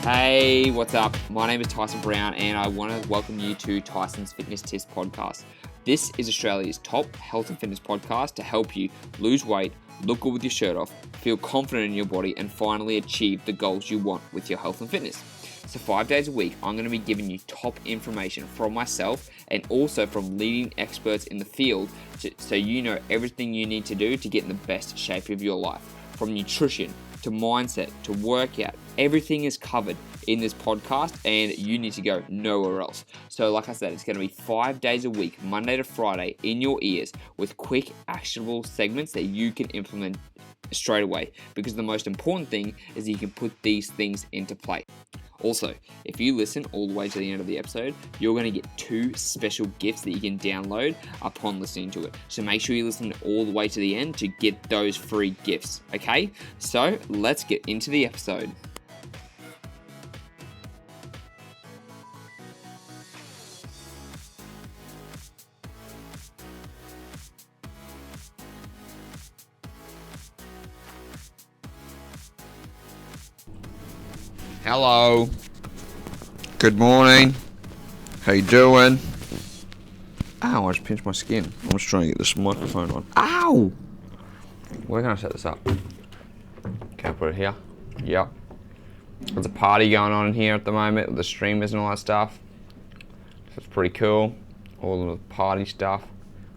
Hey, what's up? My name is Tyson Brown and I want to welcome you to Tyson's Fitness Tips podcast. This is Australia's top health and fitness podcast to help you lose weight, look good with your shirt off, feel confident in your body, and finally achieve the goals you want with your health and fitness. So 5 days a week, I'm going to be giving you top information from myself and also from leading experts in the field so you know everything you need to do to get in the best shape of your life. From nutrition to mindset to workout, everything is covered in this podcast and you need to go nowhere else. So like I said, it's going to be 5 days a week, Monday to Friday, in your ears with quick actionable segments that you can implement straight away, because the most important thing is that you can put these things into play. Also, if you listen all the way to the end of the episode, you're going to get 2 special gifts that you can download upon listening to it. So make sure you listen all the way to the end to get those free gifts, okay? So let's get into the episode. Hello. Good morning. How you doing? Ow, I just pinched my skin. I'm just trying to get this microphone on. Ow! Where can I set this up? Can I put it here? Yep. There's a party going on in here at the moment with the streamers and all that stuff. So it's pretty cool. All the party stuff.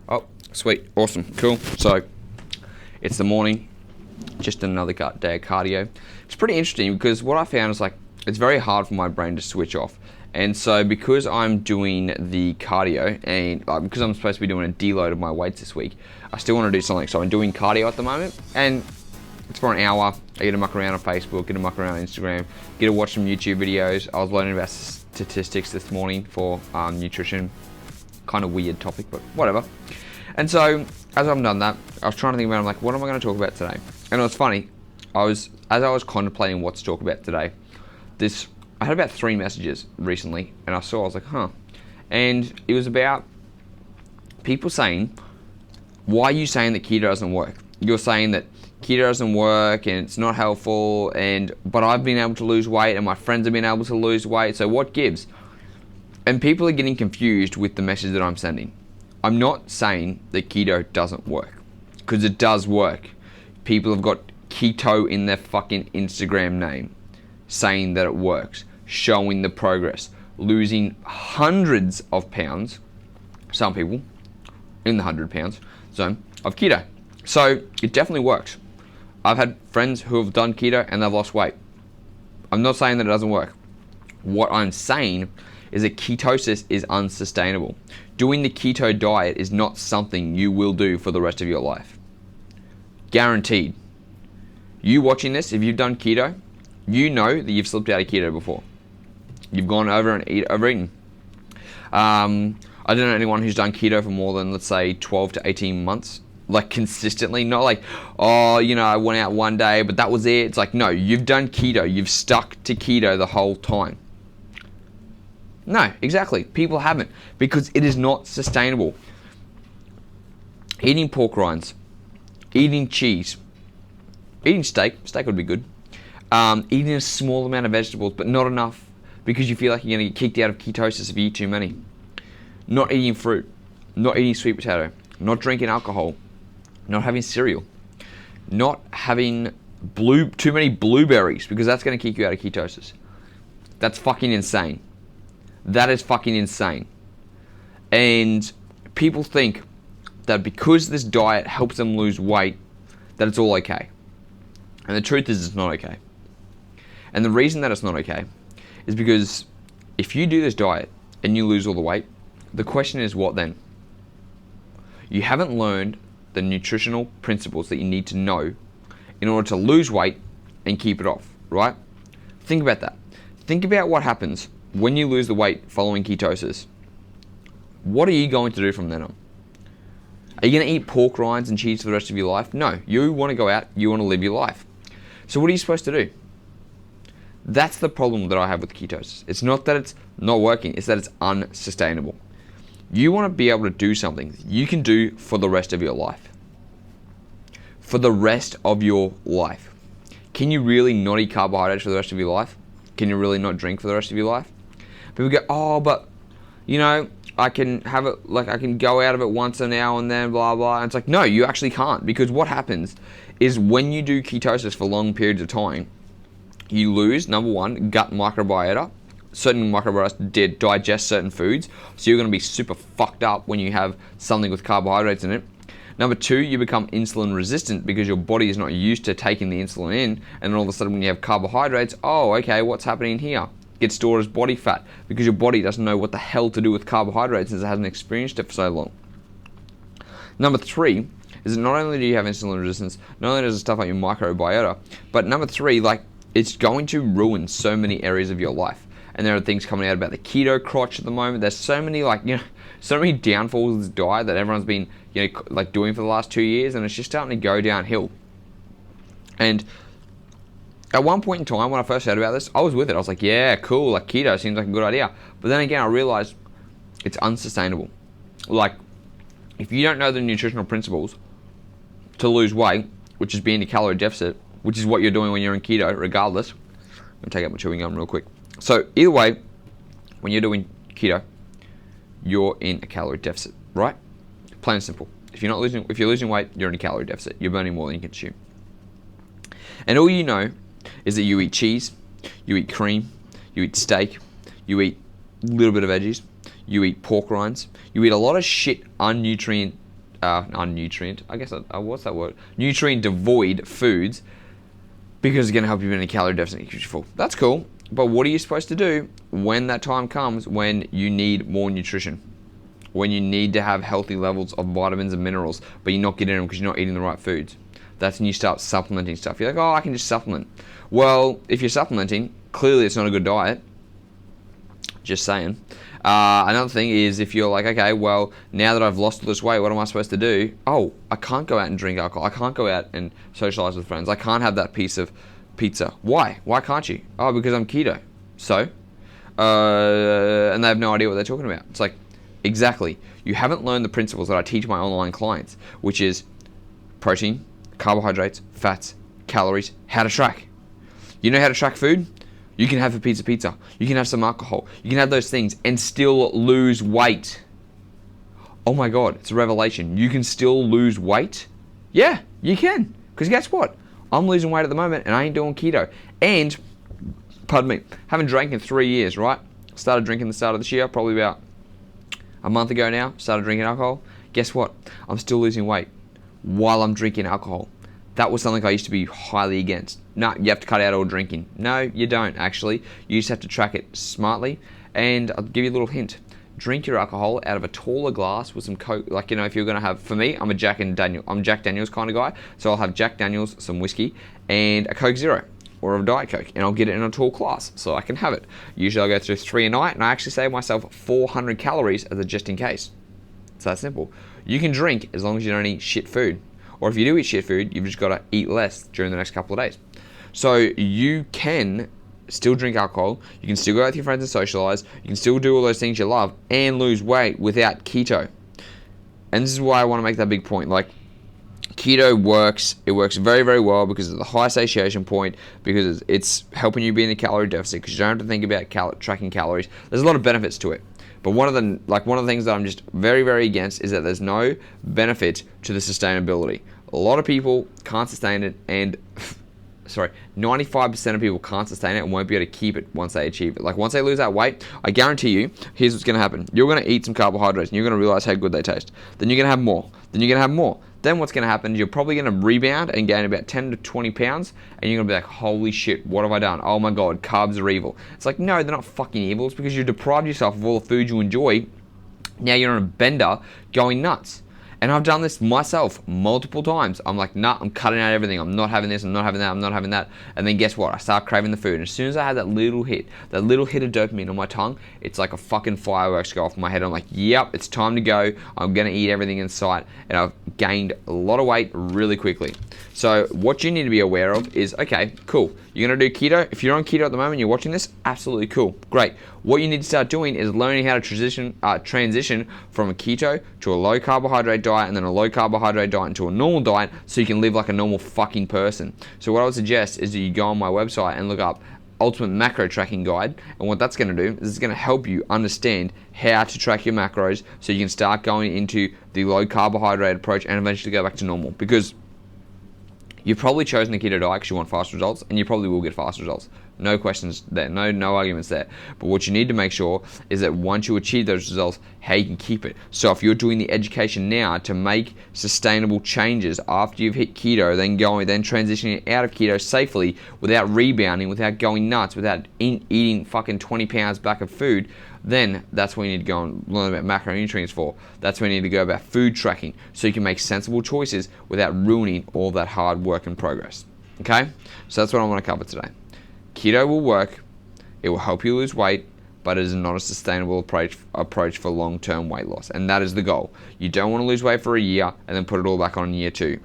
Oh, sweet. Awesome. Cool. So, it's the morning. Just another day of cardio. It's pretty interesting because what I found is it's very hard for my brain to switch off. And so because I'm doing the cardio and because I'm supposed to be doing a deload of my weights this week, I still want to do something. So I'm doing cardio at the moment and it's for an hour. I get to muck around on Facebook, get to muck around on Instagram, get to watch some YouTube videos. I was learning about statistics this morning for nutrition. Kind of weird topic, but whatever. And so as I've done that, I was trying to think about, what am I going to talk about today? And it was funny. As I was contemplating what to talk about today, I had about 3 messages recently, and I was like, huh. And it was about people saying, why are you saying that keto doesn't work? You're saying that keto doesn't work and it's not helpful, but I've been able to lose weight and my friends have been able to lose weight, so what gives? And people are getting confused with the message that I'm sending. I'm not saying that keto doesn't work, because it does work. People have got keto in their fucking Instagram name, saying that it works, showing the progress, losing hundreds of pounds, some people in the 100 pounds zone of keto. So it definitely works. I've had friends who have done keto and they've lost weight. I'm not saying that it doesn't work. What I'm saying is that ketosis is unsustainable. Doing the keto diet is not something you will do for the rest of your life. Guaranteed. You watching this, if you've done keto, you know that you've slipped out of keto before. You've gone over and overeaten. I don't know anyone who's done keto for more than, let's say, 12 to 18 months. Consistently. Not I went out one day, but that was it. It's no, you've done keto. You've stuck to keto the whole time. No, exactly. People haven't, because it is not sustainable. Eating pork rinds, eating cheese, eating steak would be good. Eating a small amount of vegetables, but not enough because you feel like you're going to get kicked out of ketosis if you eat too many. Not eating fruit, not eating sweet potato, not drinking alcohol, not having cereal, not having too many blueberries, because that's going to kick you out of ketosis. That's fucking insane. That is fucking insane. And people think that because this diet helps them lose weight, that it's all okay. And the truth is, it's not okay. And the reason that it's not okay is because if you do this diet and you lose all the weight, the question is, what then? You haven't learned the nutritional principles that you need to know in order to lose weight and keep it off, right? Think about that. Think about what happens when you lose the weight following ketosis. What are you going to do from then on? Are you going to eat pork rinds and cheese for the rest of your life? No, you want to go out, you want to live your life. So what are you supposed to do? That's the problem that I have with ketosis. It's not that it's not working, it's that it's unsustainable. You want to be able to do something you can do for the rest of your life. For the rest of your life. Can you really not eat carbohydrates for the rest of your life? Can you really not drink for the rest of your life? People go, oh, but, you know, I can have it, like, I can go out of it once a now and then, blah, blah. And it's like, no, you actually can't. Because what happens is when you do ketosis for long periods of time, you lose, number one, gut microbiota. Certain microbiota digest certain foods, so you're going to be super fucked up when you have something with carbohydrates in it. Number two, you become insulin resistant because your body is not used to taking the insulin in, and then all of a sudden when you have carbohydrates, oh, okay, what's happening here? Gets stored as body fat because your body doesn't know what the hell to do with carbohydrates since it hasn't experienced it for so long. Number three is that not only do you have insulin resistance, not only does it stuff like your microbiota, but number three, like, it's going to ruin so many areas of your life. And there are things coming out about the keto crotch at the moment. There's so many, like, you know, so many downfalls of this diet that everyone's been, you know, like doing for the last 2 years, and it's just starting to go downhill. And at one point in time, when I first heard about this, I was with it. I was like, yeah, cool, like keto seems like a good idea. But then again, I realized it's unsustainable. Like, if you don't know the nutritional principles to lose weight, which is being a calorie deficit, which is what you're doing when you're in keto, regardless. I'm gonna take out my chewing gum real quick. So either way, when you're doing keto, you're in a calorie deficit, right? Plain and simple. If you're losing weight, you're in a calorie deficit. You're burning more than you consume. And all you know is that you eat cheese, you eat cream, you eat steak, you eat a little bit of veggies, you eat pork rinds, you eat a lot of shit nutrient devoid foods because it's going to help you in a calorie deficit because you're full. That's cool. But what are you supposed to do when that time comes when you need more nutrition? When you need to have healthy levels of vitamins and minerals, but you're not getting them because you're not eating the right foods. That's when you start supplementing stuff. You're like, oh, I can just supplement. Well, if you're supplementing, clearly it's not a good diet. Just saying. Another thing is if you're like, okay, well, now that I've lost all this weight, what am I supposed to do? Oh, I can't go out and drink alcohol. I can't go out and socialize with friends. I can't have that piece of pizza. Why? Why can't you? Oh, because I'm keto. So? And they have no idea what they're talking about. It's like, exactly. You haven't learned the principles that I teach my online clients, which is protein, carbohydrates, fats, calories, how to track. You know how to track food? You can have a pizza. You can have some alcohol. You can have those things and still lose weight. Oh my God, it's a revelation. You can still lose weight? Yeah, you can. Because guess what? I'm losing weight at the moment and I ain't doing keto. And, pardon me, haven't drank in 3 years, right? Started drinking the start of this year, probably about a month ago now. Started drinking alcohol. Guess what? I'm still losing weight while I'm drinking alcohol. That was something I used to be highly against. No, you have to cut out all drinking. No, you don't actually. You just have to track it smartly. And I'll give you a little hint. Drink your alcohol out of a taller glass with some Coke. Like, you know, if you're going to have, for me, I'm Jack Daniels kind of guy. So I'll have Jack Daniels, some whiskey, and a Coke Zero or a Diet Coke. And I'll get it in a tall glass so I can have it. Usually I'll go through 3 a night and I actually save myself 400 calories as a just in case. It's that simple. You can drink as long as you don't eat shit food. Or if you do eat shit food, you've just got to eat less during the next couple of days. So you can still drink alcohol, you can still go out with your friends and socialize, you can still do all those things you love and lose weight without keto. And this is why I want to make that big point. Like, keto works. It works very, very well because of the high satiation point, because it's helping you be in a calorie deficit because you don't have to think about tracking calories. There's a lot of benefits to it. But one of the things that I'm just very, very against is that there's no benefit to the sustainability. A lot of people can't sustain it, and 95% of people can't sustain it and won't be able to keep it once they achieve it. Like, once they lose that weight, I guarantee you, here's what's going to happen. You're going to eat some carbohydrates and you're going to realize how good they taste. Then you're going to have more. Then you're going to have more. Then what's going to happen is you're probably going to rebound and gain about 10 to 20 pounds, and you're going to be like, holy shit, what have I done? Oh my God, carbs are evil. It's like, no, they're not fucking evil. It's because you deprived yourself of all the food you enjoy. Now you're on a bender going nuts. And I've done this myself multiple times. I'm like, nah, I'm cutting out everything. I'm not having this, I'm not having that, I'm not having that. And then guess what? I start craving the food. And as soon as I have that little hit of dopamine on my tongue, it's like a fucking fireworks go off in my head. I'm like, yep, it's time to go. I'm going to eat everything in sight. And I've gained a lot of weight really quickly. So what you need to be aware of is, okay, cool. You're going to do keto. If you're on keto at the moment, you're watching this, absolutely cool. Great. What you need to start doing is learning how to transition from a keto to a low carbohydrate diet, and then a low carbohydrate diet into a normal diet, so you can live like a normal fucking person. So what I would suggest is that you go on my website and look up ultimate macro tracking guide. And what that's going to do is it's going to help you understand how to track your macros so you can start going into the low carbohydrate approach and eventually go back to normal. Because you've probably chosen the keto diet because you want fast results, and you probably will get fast results. No questions there, no arguments there. But what you need to make sure is that once you achieve those results, how you can keep it. So if you're doing the education now to make sustainable changes after you've hit keto, then transitioning out of keto safely without rebounding, without going nuts, without eating fucking 20 pounds back of food, then that's what you need to go and learn about macronutrients for. That's where you need to go about food tracking so you can make sensible choices without ruining all that hard work and progress. Okay? So that's what I want to cover today. Keto will work, it will help you lose weight, but it is not a sustainable approach for long-term weight loss. And that is the goal. You don't want to lose weight for a year and then put it all back on in year 2.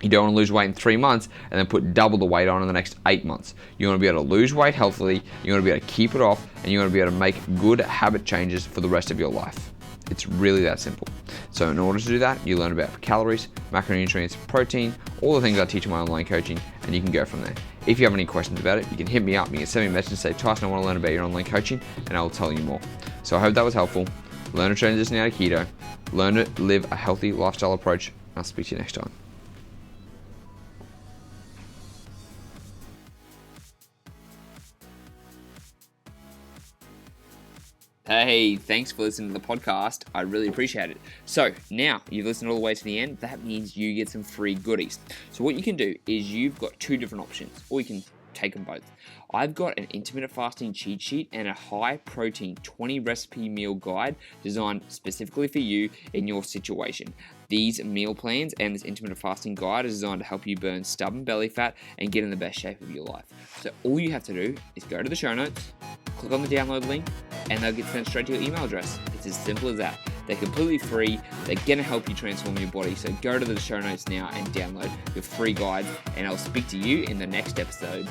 You don't want to lose weight in 3 months and then put double the weight on in the next 8 months. You want to be able to lose weight healthily, you want to be able to keep it off, and you want to be able to make good habit changes for the rest of your life. It's really that simple. So in order to do that, you learn about calories, macronutrients, protein, all the things I teach in my online coaching, and you can go from there. If you have any questions about it, you can hit me up. You can send me a message and say, Tyson, I want to learn about your online coaching, and I will tell you more. So I hope that was helpful. Learn to transition out of keto. Learn to live a healthy lifestyle approach. I'll speak to you next time. Hey, thanks for listening to the podcast. I really appreciate it. So now you've listened all the way to the end. That means you get some free goodies. So what you can do is you've got 2 different options, or you can take them both. I've got an intermittent fasting cheat sheet and a high protein 20 recipe meal guide designed specifically for you in your situation. These meal plans and this intermittent fasting guide is designed to help you burn stubborn belly fat and get in the best shape of your life. So all you have to do is go to the show notes, click on the download link, and they'll get sent straight to your email address. It's as simple as that. They're completely free. They're going to help you transform your body. So go to the show notes now and download your free guide, and I'll speak to you in the next episode.